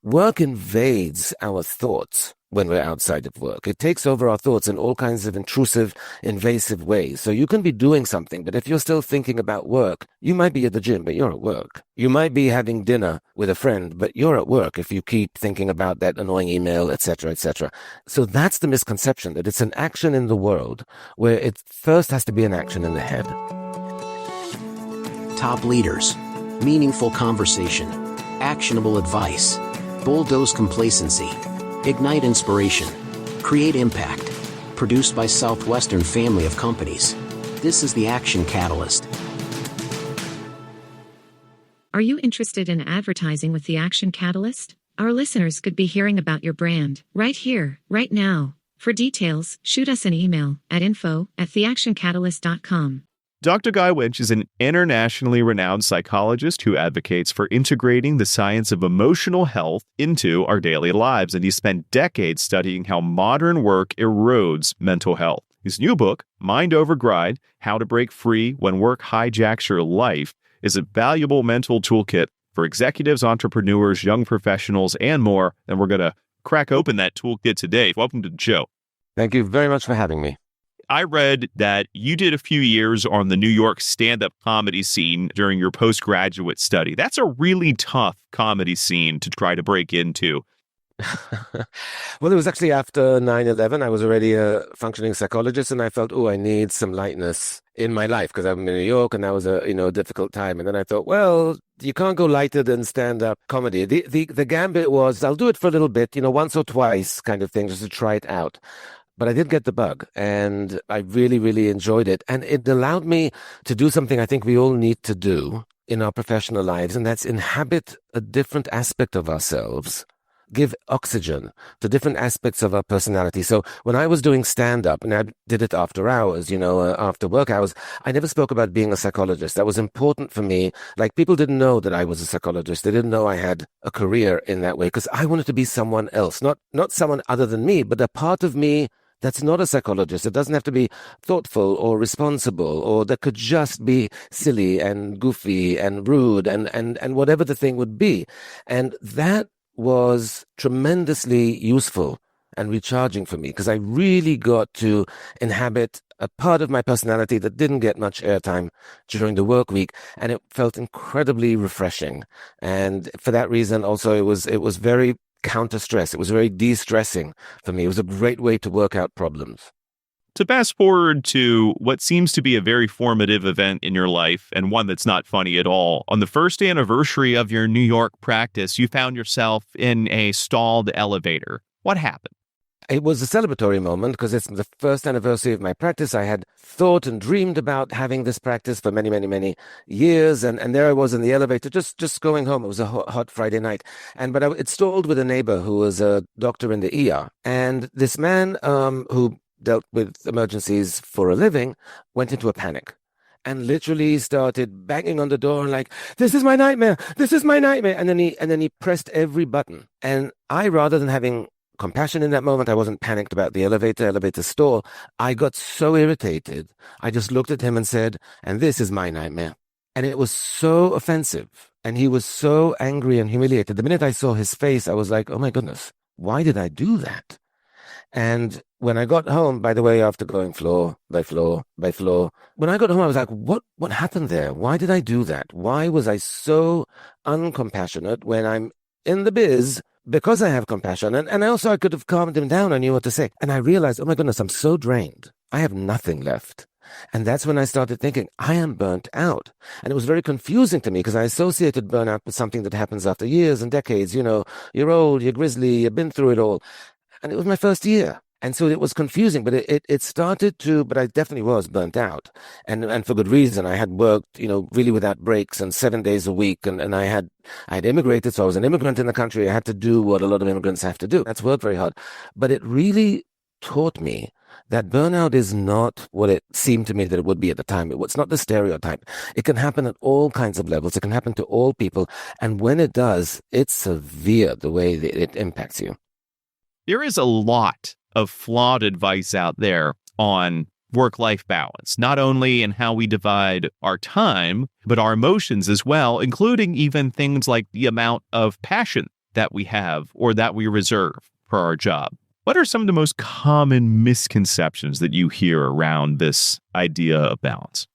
work invades our thoughts when we're outside of work. It takes over our thoughts in all kinds of intrusive, invasive ways. So you can be doing something, but if you're still thinking about work, you might be at the gym, but you're at work. You might be having dinner with a friend, but you're at work if you keep thinking about that annoying email, etc., etc. So that's the misconception, that it's an action in the world where it first has to be an action in the head. Top leaders, meaningful conversation, actionable advice, bulldoze complacency, ignite inspiration, create impact. Produced by Southwestern Family of Companies. This is the Action Catalyst. Are you interested in advertising with the Action Catalyst? Our listeners could be hearing about your brand right here, right now. For details, shoot us an email at info@theactioncatalyst.com. Dr. Guy Winch is an internationally renowned psychologist who advocates for integrating the science of emotional health into our daily lives, and he spent decades studying how modern work erodes mental health. His new book, Mind Over Grind: How to Break Free When Work Hijacks Your Life, is a valuable mental toolkit for executives, entrepreneurs, young professionals, and more. And we're going to crack open that toolkit today. Welcome to the show. Thank you very much for having me. I read that you did a few years on the New York stand-up comedy scene during your postgraduate study. That's a really tough comedy scene to try to break into. Well, it was actually after 9/11. I was already a functioning psychologist, and I felt, I need some lightness in my life because I'm in New York, and that was a difficult time. And then I thought, well, you can't go lighter than stand-up comedy. The gambit was, I'll do it for a little bit, once or twice kind of thing, just to try it out. But I did get the bug, and I really, really enjoyed it. And it allowed me to do something I think we all need to do in our professional lives, and that's inhabit a different aspect of ourselves, give oxygen to different aspects of our personality. So when I was doing stand-up, and I did it after hours, after work hours, I never spoke about being a psychologist. That was important for me. Like, people didn't know that I was a psychologist. They didn't know I had a career in that way, because I wanted to be someone else, not someone other than me, but a part of me that's not a psychologist. It doesn't have to be thoughtful or responsible, or that could just be silly and goofy and rude and whatever the thing would be. And that was tremendously useful and recharging for me, because I really got to inhabit a part of my personality that didn't get much airtime during the work week, and it felt incredibly refreshing. And for that reason, also, it was very counter-stress. It was very de-stressing for me. It was a great way to work out problems. To fast forward to what seems to be a very formative event in your life, and one that's not funny at all. On the first anniversary of your New York practice, you found yourself in a stalled elevator. What happened? It was a celebratory moment because it's the first anniversary of my practice. I had thought and dreamed about having this practice for many, many, many years. And there I was in the elevator, just going home. It was a hot Friday night. But it stalled with a neighbor who was a doctor in the ER. And this man who dealt with emergencies for a living went into a panic and literally started banging on the door and like, this is my nightmare. This is my nightmare. And then he pressed every button. And I, rather than having compassion in that moment, I wasn't panicked about the elevator stall. I got so irritated. I just looked at him and said, and this is my nightmare. And it was so offensive. And he was so angry and humiliated. The minute I saw his face, I was like, oh my goodness, why did I do that? And when I got home, by the way, after going floor by floor by floor, when I got home, I was like, what happened there? Why did I do that? Why was I so uncompassionate when I'm in the biz? Because I have compassion. And also I could have calmed him down. I knew what to say. And I realized, oh my goodness, I'm so drained. I have nothing left. And that's when I started thinking, I am burnt out. And it was very confusing to me because I associated burnout with something that happens after years and decades. You're old, you're grizzly, you've been through it all. And it was my first year. And so it was confusing, but it started to, but I definitely was burnt out. And for good reason. I had worked, really without breaks and 7 days a week. And I had immigrated. So I was an immigrant in the country. I had to do what a lot of immigrants have to do. That's worked very hard. But it really taught me that burnout is not what it seemed to me that it would be at the time. It's not the stereotype. It can happen at all kinds of levels. It can happen to all people. And when it does, it's severe the way that it impacts you. There is a lot of flawed advice out there on work-life balance, not only in how we divide our time, but our emotions as well, including even things like the amount of passion that we have or that we reserve for our job. What are some of the most common misconceptions that you hear around this idea of balance?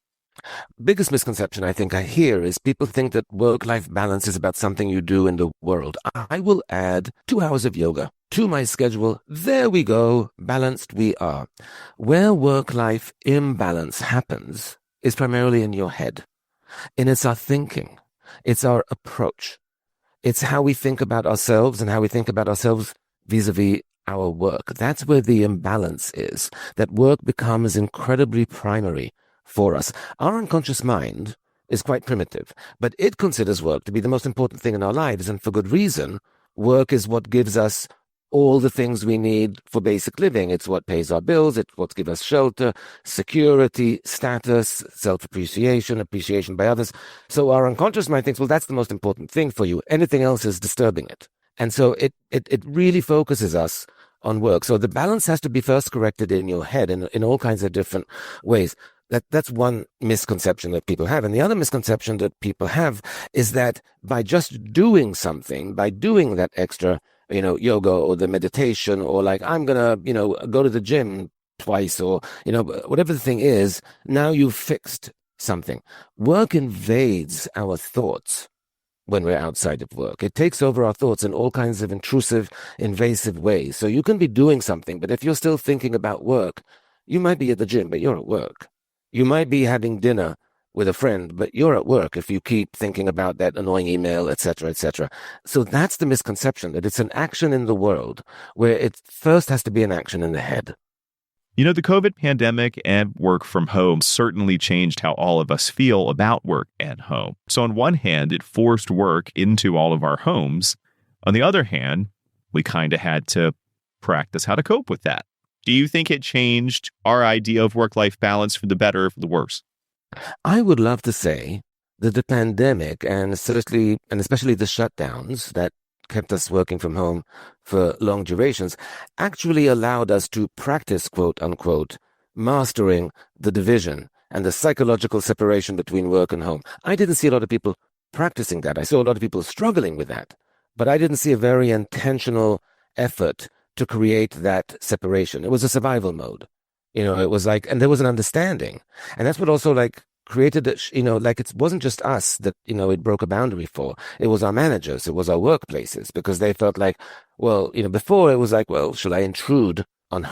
Biggest misconception I think I hear is people think that work-life balance is about something you do in the world. I will add 2 hours of yoga to my schedule. There we go. Balanced we are. Where work-life imbalance happens is primarily in your head. And it's our thinking. It's our approach. It's how we think about ourselves and how we think about ourselves vis-a-vis our work. That's where the imbalance is, that work becomes incredibly primary for us. Our unconscious mind is quite primitive, but it considers work to be the most important thing in our lives, and for good reason. Work is what gives us all the things we need for basic living. It's what pays our bills. It's what gives us shelter, security, status, self-appreciation, appreciation by others. So our unconscious mind thinks, well, that's the most important thing for you. Anything else is disturbing it. And so it really focuses us on work. So the balance has to be first corrected in your head in all kinds of different ways. That's one misconception that people have. And the other misconception that people have is that by just doing something, by doing that extra, yoga or the meditation, or like, I'm going to, go to the gym twice, or, whatever the thing is, now you've fixed something. Work invades our thoughts when we're outside of work. It takes over our thoughts in all kinds of intrusive, invasive ways. So you can be doing something, but if you're still thinking about work, you might be at the gym, but you're at work. You might be having dinner with a friend, but you're at work if you keep thinking about that annoying email, etc., etc. So that's the misconception, that it's an action in the world where it first has to be an action in the head. The COVID pandemic and work from home certainly changed how all of us feel about work and home. So on one hand, it forced work into all of our homes. On the other hand, we kind of had to practice how to cope with that. Do you think it changed our idea of work-life balance for the better or for the worse? I would love to say that the pandemic and especially the shutdowns that kept us working from home for long durations actually allowed us to practice, quote unquote, mastering the division and the psychological separation between work and home. I didn't see a lot of people practicing that. I saw a lot of people struggling with that, but I didn't see a very intentional effort to create that separation. It was a survival mode. It was like, and there was an understanding. And that's what also created it, it wasn't just us that, it broke a boundary for. It was our managers. It was our workplaces, because they felt like, well, before it was like, well, should I intrude on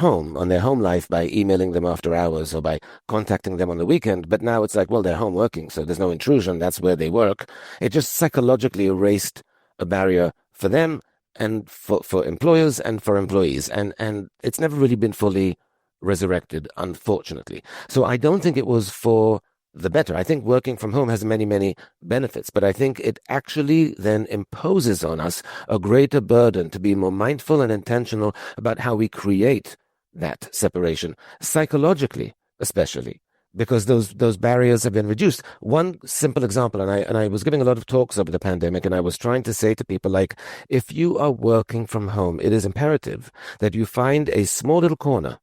their home life by emailing them after hours or by contacting them on the weekend? But now it's like, well, they're home working, so there's no intrusion. That's where they work. It just psychologically erased a barrier for them and for employers and for employees. And it's never really been fully resurrected, unfortunately. So I don't think it was for the better. I think working from home has many, many benefits, but I think it actually then imposes on us a greater burden to be more mindful and intentional about how we create that separation, psychologically, especially, because those barriers have been reduced. One simple example, and I was giving a lot of talks over the pandemic, and I was trying to say to people, like, if you are working from home, it is imperative that you find a small little corner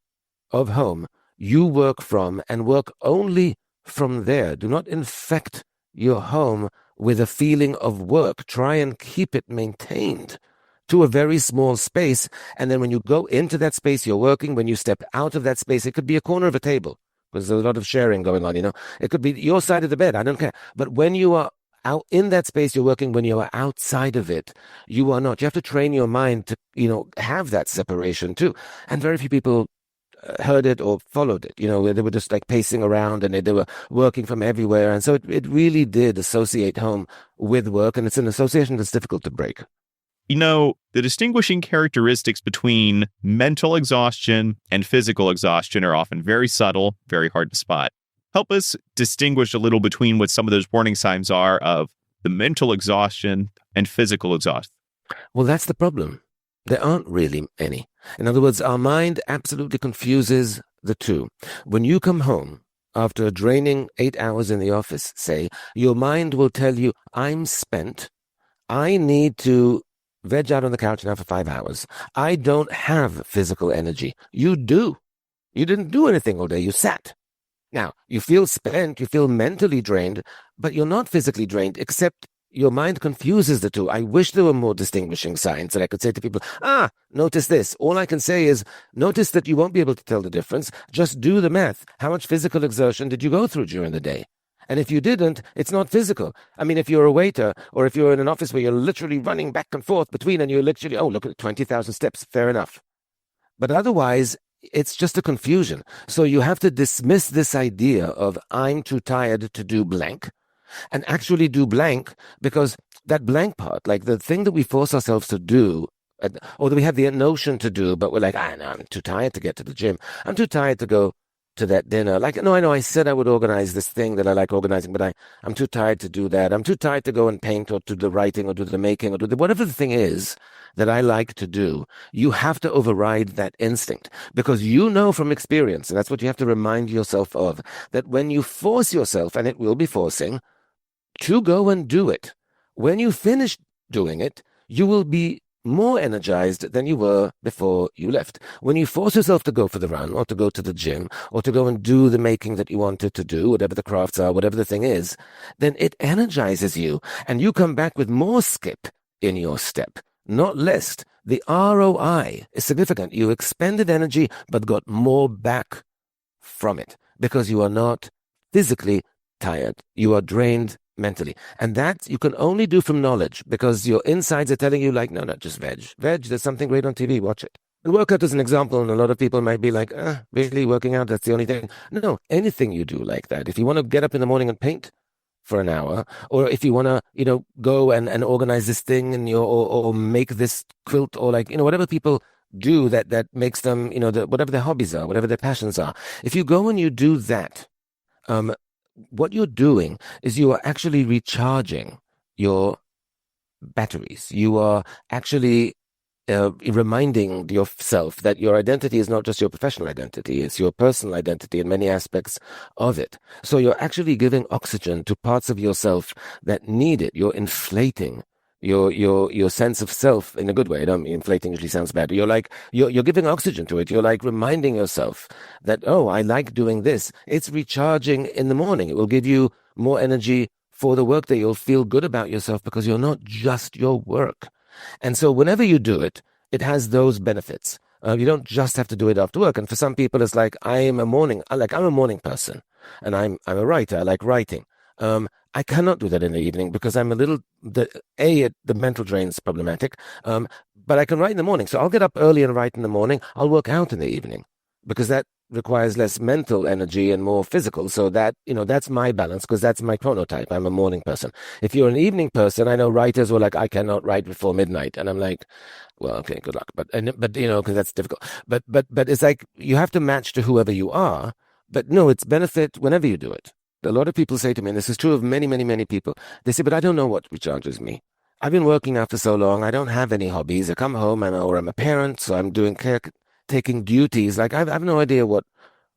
of home you work from and work only from there. Do not infect your home with a feeling of work. Try and keep it maintained to a very small space. And then when you go into that space, you're working. When you step out of that space, it could be a corner of a table, because there's a lot of sharing going on, It could be your side of the bed. I don't care. But when you are out in that space, you're working. When you are outside of it, you are not. You have to train your mind to, have that separation too. And very few people heard it or followed it. They were just like pacing around, and they were working from everywhere. And so it really did associate home with work, and it's an association that's difficult to break. The distinguishing characteristics between mental exhaustion and physical exhaustion are often very subtle, very hard to spot. Help us distinguish a little between what some of those warning signs are of the mental exhaustion and physical exhaustion. Well, that's the problem. There aren't really any. In other words, our mind absolutely confuses the two. When you come home after a draining 8 hours in the office, say, your mind will tell you, I'm spent. I need to veg out on the couch now for 5 hours. I don't have physical energy. You do. You didn't do anything all day. You sat. Now, you feel spent, you feel mentally drained, but you're not physically drained, except your mind confuses the two. I wish there were more distinguishing signs that I could say to people, notice this. All I can say is, notice that you won't be able to tell the difference. Just do the math. How much physical exertion did you go through during the day? And if you didn't, it's not physical. I mean, if you're a waiter or if you're in an office where you're literally running back and forth between and you're literally, look at 20,000 steps, fair enough. But otherwise, it's just a confusion. So you have to dismiss this idea of I'm too tired to do blank and actually do blank, because that blank part, like the thing that we force ourselves to do, or that we have the notion to do, but we're like, no, I'm too tired to get to the gym. I'm too tired to go to that dinner. Like, no, I know I said I would organize this thing that I like organizing, but I'm too tired to do that. I'm too tired to go and paint or do the writing or do the making or whatever the thing is that I like to do. You have to override that instinct, because you know from experience, and that's what you have to remind yourself of, that when you force yourself, and it will be forcing, to go and do it, when you finish doing it, you will be more energized than you were before you left. When you force yourself to go for the run or to go to the gym or to go and do the making that you wanted to do, whatever the crafts are, whatever the thing is, then it energizes you and you come back with more skip in your step, not less. The ROI is significant. You expended energy but got more back from it because you are not physically tired. You are drained mentally. And that you can only do from knowledge, because your insides are telling you like, no, just veg. There's something great on TV, watch it. And workout is an example, and a lot of people might be like, really working out, that's the only thing. No, anything you do like that. If you want to get up in the morning and paint for an hour, or if you want to, go and organize this thing and or make this quilt, or like, whatever people do that makes them, whatever their hobbies are, whatever their passions are. If you go and you do that, what you're doing is you are actually recharging your batteries. You are actually reminding yourself that your identity is not just your professional identity, it's your personal identity in many aspects of it. So you're actually giving oxygen to parts of yourself that need it. You're inflating your sense of self in a good way. I don't mean inflating usually sounds bad. You're giving oxygen to it. You're like reminding yourself that, I like doing this. It's recharging in the morning. It will give you more energy for the work day. You'll feel good about yourself because you're not just your work. And so whenever you do it, it has those benefits. You don't just have to do it after work. And for some people, it's like, I'm a morning person, and I'm a writer. I like writing. I cannot do that in the evening because I'm the mental drain is problematic. But I can write in the morning. So I'll get up early and write in the morning. I'll work out in the evening because that requires less mental energy and more physical. So that, that's my balance, because that's my chronotype. I'm a morning person. If you're an evening person, I know writers were like, I cannot write before midnight. And I'm like, well, okay, good luck. But because that's difficult. But it's like, you have to match to whoever you are. But no, it's benefit whenever you do it. A lot of people say to me, and this is true of many, many, many people, they say, but I don't know what recharges me. I've been working out for so long. I don't have any hobbies. I come home or I'm a parent, so I'm doing taking duties. Like I have no idea what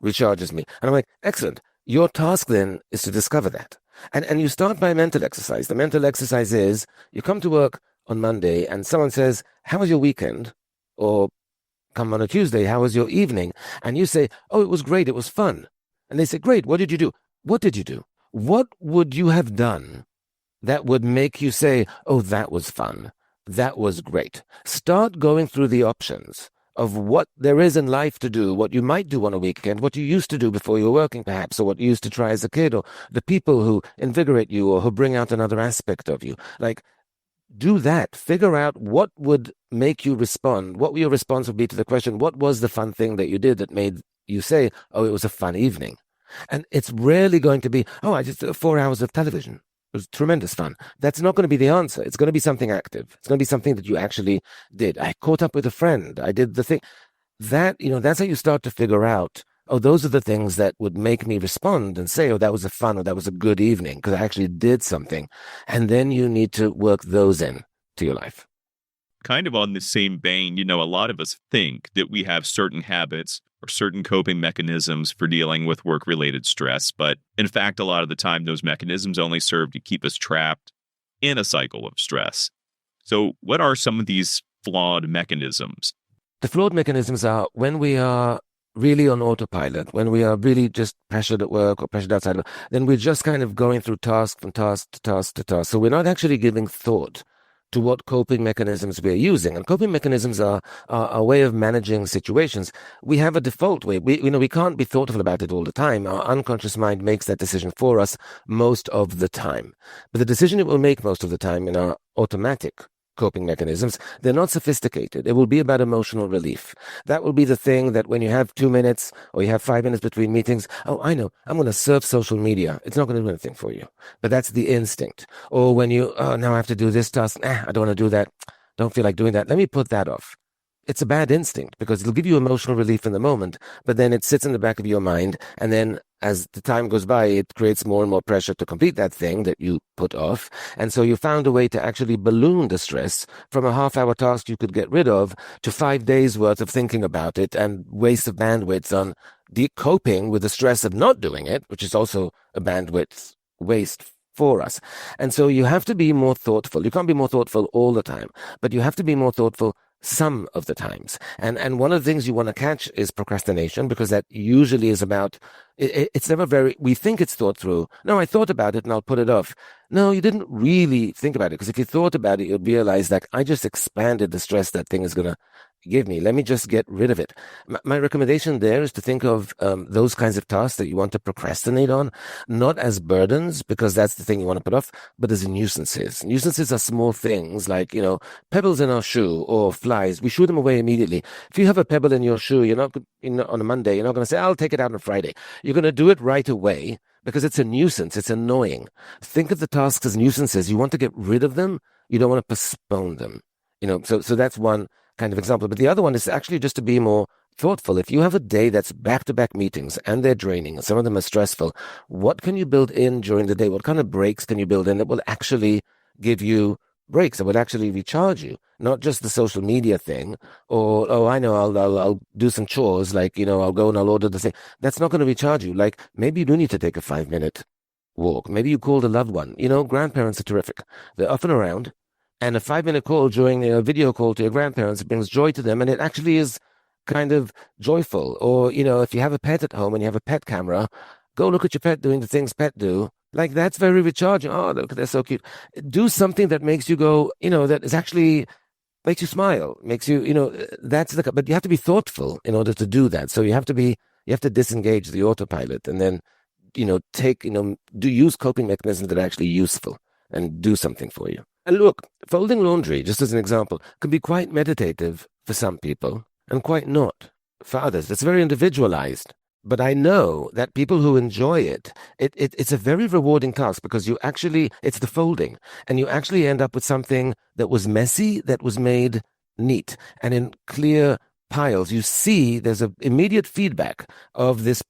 recharges me. And I'm like, excellent. Your task then is to discover that. And you start by a mental exercise. The mental exercise is you come to work on Monday and someone says, how was your weekend? Or come on a Tuesday, how was your evening? And you say, oh, it was great. It was fun. And they say, great. What did you do? What did you do? What would you have done that would make you say, oh, that was fun. That was great. Start going through the options of what there is in life to do, what you might do on a weekend, what you used to do before you were working perhaps, or what you used to try as a kid, or the people who invigorate you or who bring out another aspect of you. Like, do that. Figure out what would make you respond. What your response would be to the question, what was the fun thing that you did that made you say, oh, it was a fun evening? And it's rarely going to be, oh, I just did 4 hours of television. It was tremendous fun. That's not going to be the answer. It's going to be something active. It's going to be something that you actually did. I caught up with a friend. I did the thing. That, that's how you start to figure out, oh, those are the things that would make me respond and say, oh, that was a fun or that was a good evening because I actually did something. And then you need to work those in to your life. Kind of on the same vein, a lot of us think that we have certain habits or certain coping mechanisms for dealing with work-related stress. But in fact, a lot of the time, those mechanisms only serve to keep us trapped in a cycle of stress. So what are some of these flawed mechanisms? The flawed mechanisms are when we are really on autopilot, when we are really just pressured at work or pressured outside, then we're just kind of going through task from task to task to task. So we're not actually giving thought to what coping mechanisms we're using. And coping mechanisms are a way of managing situations. We have a default way. We can't be thoughtful about it all the time. Our unconscious mind makes that decision for us most of the time. But the decision it will make most of the time in our automatic coping mechanisms, they're not sophisticated. It will be about emotional relief. That will be the thing that when you have 2 minutes or you have 5 minutes between meetings, oh, I know, I'm going to surf social media. It's not going to do anything for you. But that's the instinct. Or when you, oh, now I have to do this task. I don't want to do that. Don't feel like doing that. Let me put that off. It's a bad instinct because it'll give you emotional relief in the moment, but then it sits in the back of your mind. And then as the time goes by, it creates more and more pressure to complete that thing that you put off. And so you found a way to actually balloon the stress from a half-hour task you could get rid of to 5 days worth of thinking about it and waste of bandwidth on coping with the stress of not doing it, which is also a bandwidth waste for us. And so you have to be more thoughtful. You can't be more thoughtful all the time, but you have to be more thoughtful some of the times. And one of the things you want to catch is procrastination, because that usually is about, it's never very, we think it's thought through. No, I thought about it and I'll put it off. No, you didn't really think about it, because if you thought about it, you'll realize that I just expanded the stress that thing is going to give me. Let me just get rid of it. My recommendation there is to think of those kinds of tasks that you want to procrastinate on, not as burdens, because that's the thing you want to put off, but as nuisances. Nuisances are small things like, pebbles in our shoe or flies. We shoo them away immediately. If you have a pebble in your shoe, you're not on a Monday, you're not going to say, I'll take it out on Friday. You're going to do it right away because it's a nuisance. It's annoying. Think of the tasks as nuisances. You want to get rid of them. You don't want to postpone them. So that's one kind of example. But the other one is actually just to be more thoughtful. If you have a day that's back-to-back meetings and they're draining, and some of them are stressful, what can you build in during the day? What kind of breaks can you build in that will actually give you breaks, that would actually recharge you? Not just the social media thing, or, oh, I know, I'll do some chores, like, I'll go and I'll order the thing. That's not going to recharge you. Like, maybe you do need to take a 5-minute walk. Maybe you called a loved one. Grandparents are terrific. They're often around. And a 5-minute call during a video call to your grandparents brings joy to them, and it actually is kind of joyful. Or, if you have a pet at home and you have a pet camera, go look at your pet doing the things pet do. Like, that's very recharging. Oh, look, they're so cute. Do something that makes you go, that is actually makes you smile, makes you, but you have to be thoughtful in order to do that. So you have to disengage the autopilot and then, use coping mechanisms that are actually useful and do something for you. And look, folding laundry, just as an example, can be quite meditative for some people and quite not for others. It's very individualized. But I know that people who enjoy it's a very rewarding task, because it's the folding, and you actually end up with something that was messy, that was made neat and in clear piles. You see there's an immediate feedback of this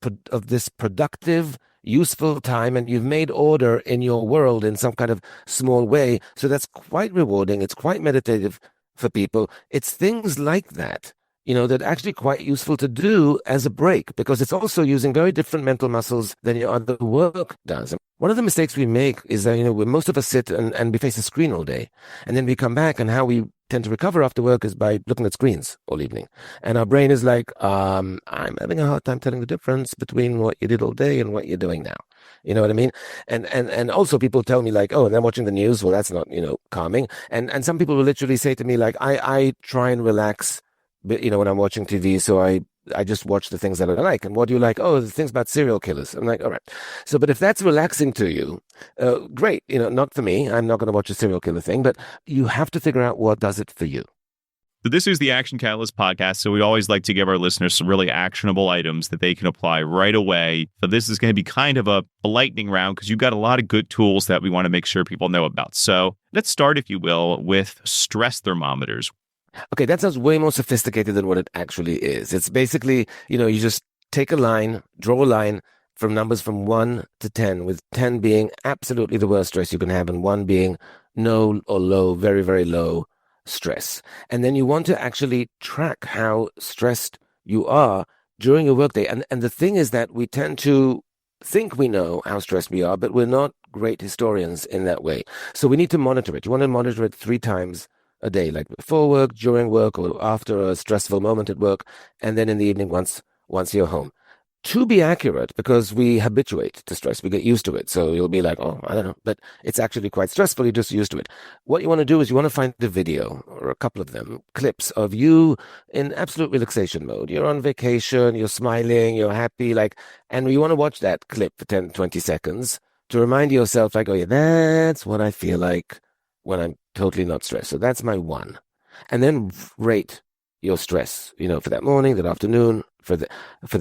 productive, useful time, and you've made order in your world in some kind of small way. So that's quite rewarding. It's quite meditative for people. It's things like that, that are actually quite useful to do as a break, because it's also using very different mental muscles than your other work does. One of the mistakes we make is that, most of us sit and we face a screen all day, and then we come back, and how we tend to recover after work is by looking at screens all evening. And our brain is like, I'm having a hard time telling the difference between what you did all day and what you're doing now. You know what I mean? And also people tell me like, oh, and I'm watching the news. Well, that's not, calming. And some people will literally say to me like, I try and relax, when I'm watching TV. So I just watch the things that I like. And what do you like? Oh, the things about serial killers. I'm like, all right. So, but if that's relaxing to you, great. Not for me. I'm not going to watch a serial killer thing, but you have to figure out what does it for you. So this is the Action Catalyst podcast. So we always like to give our listeners some really actionable items that they can apply right away. So this is going to be kind of a lightning round, because you've got a lot of good tools that we want to make sure people know about. So let's start, if you will, with stress thermometers. Okay, that sounds way more sophisticated than what it actually is. It's basically, you just take a line, draw a line from numbers from 1 to 10, with 10 being absolutely the worst stress you can have, and 1 being no or low, very, very low stress. And then you want to actually track how stressed you are during your workday. And the thing is that we tend to think we know how stressed we are, but we're not great historians in that way. So we need to monitor it. You want to monitor it 3 times a day, like before work, during work, or after a stressful moment at work, and then in the evening once once you're home. To be accurate, because we habituate to stress, we get used to it. So you'll be like, oh, I don't know, but it's actually quite stressful. You're just used to it. What you want to do is you want to find a video or a couple of them, clips of you in absolute relaxation mode. You're on vacation, you're smiling, you're happy, and you want to watch that clip for 10, 20 seconds to remind yourself, like, oh yeah, that's what I feel like when I'm totally not stressed. So that's my one. And then rate your stress, for that morning, that afternoon, for the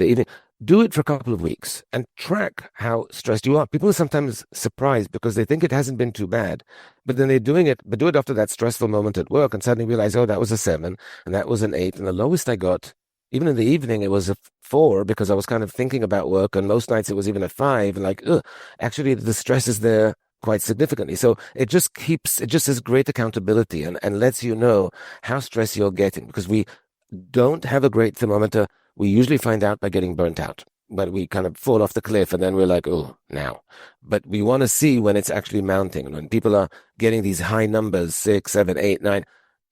evening. Do it for a couple of weeks and track how stressed you are. People are sometimes surprised because they think it hasn't been too bad, but then they're doing it, but do it after that stressful moment at work and suddenly realize, oh, that was a 7 and that was an 8. And the lowest I got, even in the evening, it was a 4 because I was kind of thinking about work. And most nights it was even a 5 and actually the stress is there quite significantly. So it just has great accountability and lets you know how stressed you're getting, because we don't have a great thermometer. We usually find out by getting burnt out, but we kind of fall off the cliff and then we're like, oh, now. But we want to see when it's actually mounting. And when people are getting these high numbers, 6, 7, 8, 9,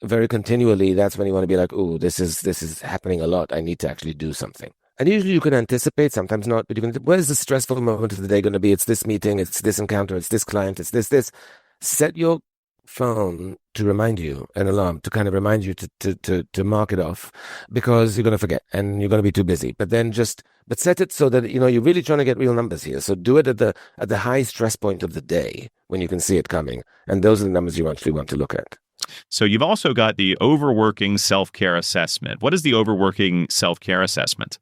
very continually, that's when you want to be like, oh, this is happening a lot. I need to actually do something. And usually you can anticipate, sometimes not, but where's the stressful moment of the day going to be? It's this meeting, it's this encounter, it's this client, it's this. Set your phone to remind you, an alarm to kind of remind you to mark it off, because you're going to forget and you're going to be too busy. But set it so that you're really trying to get real numbers here. So do it at the high stress point of the day when you can see it coming, and those are the numbers you actually want to look at. So you've also got the overworking self-care assessment. What is the overworking self-care assessment?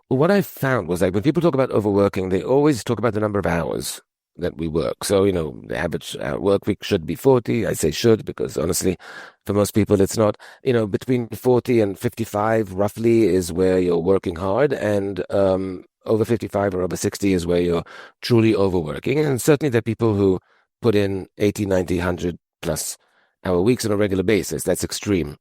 Well, what I found was when people talk about overworking, they always talk about the number of hours that we work. So, the average work week should be 40. I say should because honestly, for most people, it's not. Between 40 and 55 roughly is where you're working hard, and over 55 or over 60 is where you're truly overworking. And certainly there are people who put in 80, 90, 100 plus hour weeks on a regular basis. That's extreme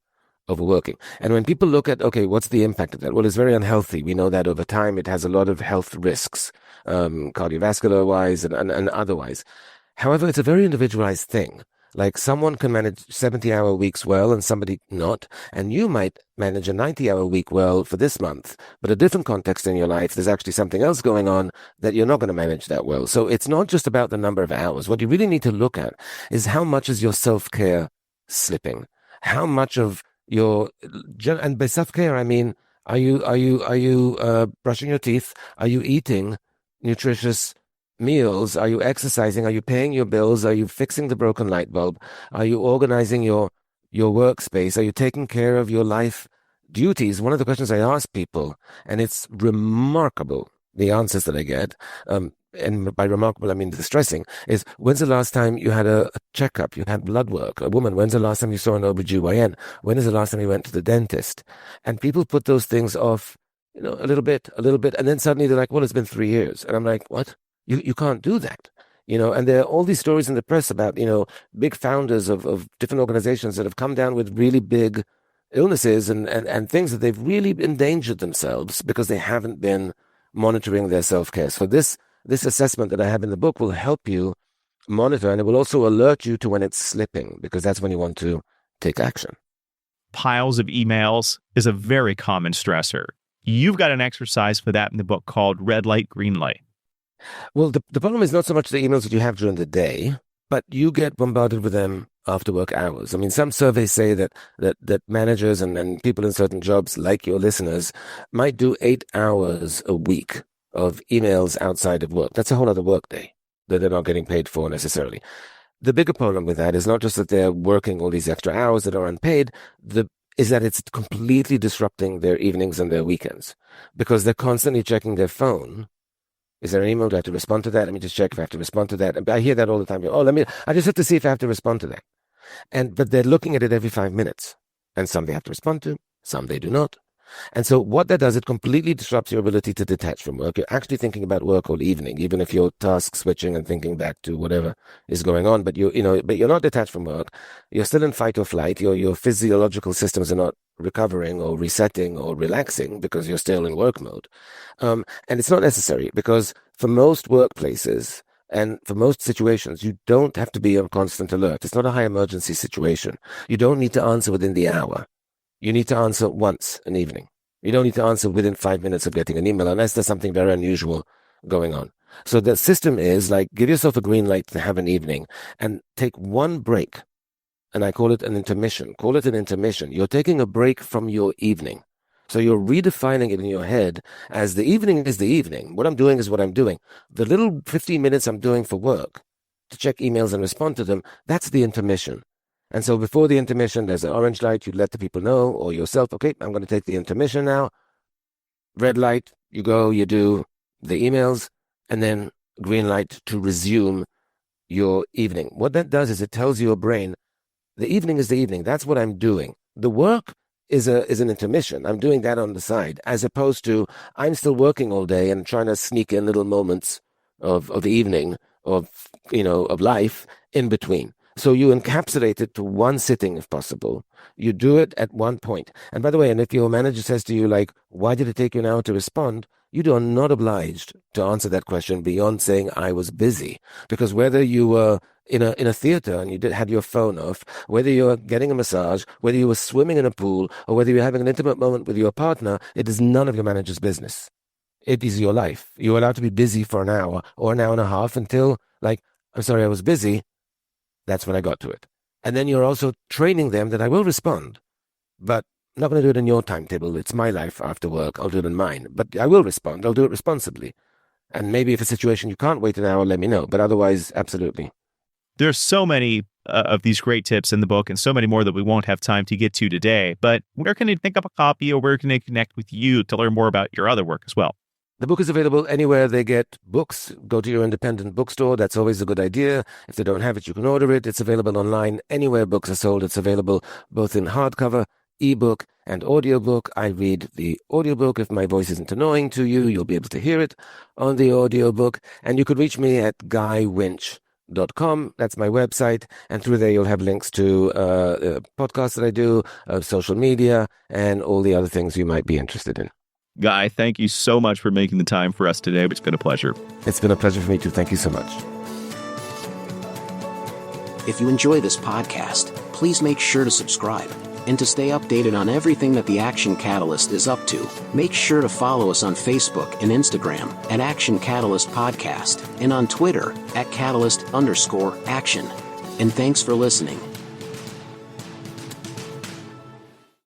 overworking. And when people look at, okay, what's the impact of that? Well, it's very unhealthy. We know that over time it has a lot of health risks, cardiovascular-wise and otherwise. However, it's a very individualized thing. Like someone can manage 70-hour weeks well and somebody not. And you might manage a 90-hour week well for this month, but a different context in your life, there's actually something else going on that you're not going to manage that well. So it's not just about the number of hours. What you really need to look at is how much is your self-care slipping? How much of and by self-care, I mean, are you brushing your teeth? Are you eating nutritious meals? Are you exercising? Are you paying your bills? Are you fixing the broken light bulb? Are you organizing your workspace? Are you taking care of your life duties? One of the questions I ask people, and it's remarkable, the answers that I get, and by remarkable, I mean distressing, is when's the last time you had a checkup? You had blood work? A woman, when's the last time you saw an OBGYN? When is the last time you went to the dentist? And people put those things off, a little bit, and then suddenly they're like, well, it's been 3 years. And I'm like, what? You can't do that. And there are all these stories in the press about, big founders of different organizations that have come down with really big illnesses and things that they've really endangered themselves because they haven't been monitoring their self-care. So this assessment that I have in the book will help you monitor, and it will also alert you to when it's slipping, because that's when you want to take action. Piles of emails is a very common stressor. You've got an exercise for that in the book called Red Light, Green Light. Well, the problem is not so much the emails that you have during the day, but you get bombarded with them after work hours. I mean, some surveys say that managers and people in certain jobs, like your listeners, might do 8 hours a week of emails outside of work. That's a whole other work day that they're not getting paid for necessarily. The bigger problem with that is not just that they're working all these extra hours that are unpaid, is that it's completely disrupting their evenings and their weekends, because they're constantly checking their phone. Is there an email? Do I have to respond to that? Let me just check if I have to respond to that. And I hear that all the time. I just have to see if I have to respond to that. But they're looking at it every 5 minutes. And some they have to respond to, some they do not. And so what that does, it completely disrupts your ability to detach from work. You're actually thinking about work all evening, even if you're task switching and thinking back to whatever is going on. But you're not detached from work. You're still in fight or flight. Your physiological systems are not recovering or resetting or relaxing because you're still in work mode. And it's not necessary, because for most workplaces and for most situations, you don't have to be on constant alert. It's not a high emergency situation. You don't need to answer within the hour. You need to answer once an evening. You don't need to answer within 5 minutes of getting an email unless there's something very unusual going on. So the system is like, give yourself a green light to have an evening and take one break. And I call it an intermission. Call it an intermission. You're taking a break from your evening. So you're redefining it in your head as the evening is the evening. What I'm doing is what I'm doing. The little 15 minutes I'm doing for work to check emails and respond to them, that's the intermission. And so before the intermission, there's an orange light. You let the people know or yourself, okay, I'm going to take the intermission now. Red light, you go, you do the emails, and then green light to resume your evening. What that does is it tells your brain, the evening is the evening. That's what I'm doing. The work is an intermission. I'm doing that on the side, as opposed to I'm still working all day and trying to sneak in little moments of the evening, of life in between. So you encapsulate it to one sitting if possible. You do it at one point. And by the way, and if your manager says to you, like, why did it take you an hour to respond? You are not obliged to answer that question beyond saying I was busy. Because whether you were in a theater and you had your phone off, whether you were getting a massage, whether you were swimming in a pool, or whether you're having an intimate moment with your partner, it is none of your manager's business. It is your life. You're allowed to be busy for an hour or an hour and a half until, like, I'm sorry, I was busy. That's when I got to it. And then you're also training them that I will respond, but I'm not going to do it in your timetable. It's my life after work. I'll do it in mine. But I will respond. I'll do it responsibly. And maybe if a situation you can't wait an hour, let me know. But otherwise, absolutely. There's so many of these great tips in the book and so many more that we won't have time to get to today. But where can they pick up a copy or where can they connect with you to learn more about your other work as well? The book is available anywhere they get books. Go to your independent bookstore. That's always a good idea. If they don't have it, you can order it. It's available online. Anywhere books are sold, it's available both in hardcover, ebook, and audiobook. I read the audiobook. If my voice isn't annoying to you, you'll be able to hear it on the audiobook. And you could reach me at GuyWinch.com. That's my website. And through there, you'll have links to podcasts that I do, social media, and all the other things you might be interested in. Guy, thank you so much for making the time for us today. It's been a pleasure. It's been a pleasure for me too. Thank you so much. If you enjoy this podcast, please make sure to subscribe. And to stay updated on everything that the Action Catalyst is up to, make sure to follow us on Facebook and Instagram at Action Catalyst Podcast and on Twitter at Catalyst_Action. And thanks for listening.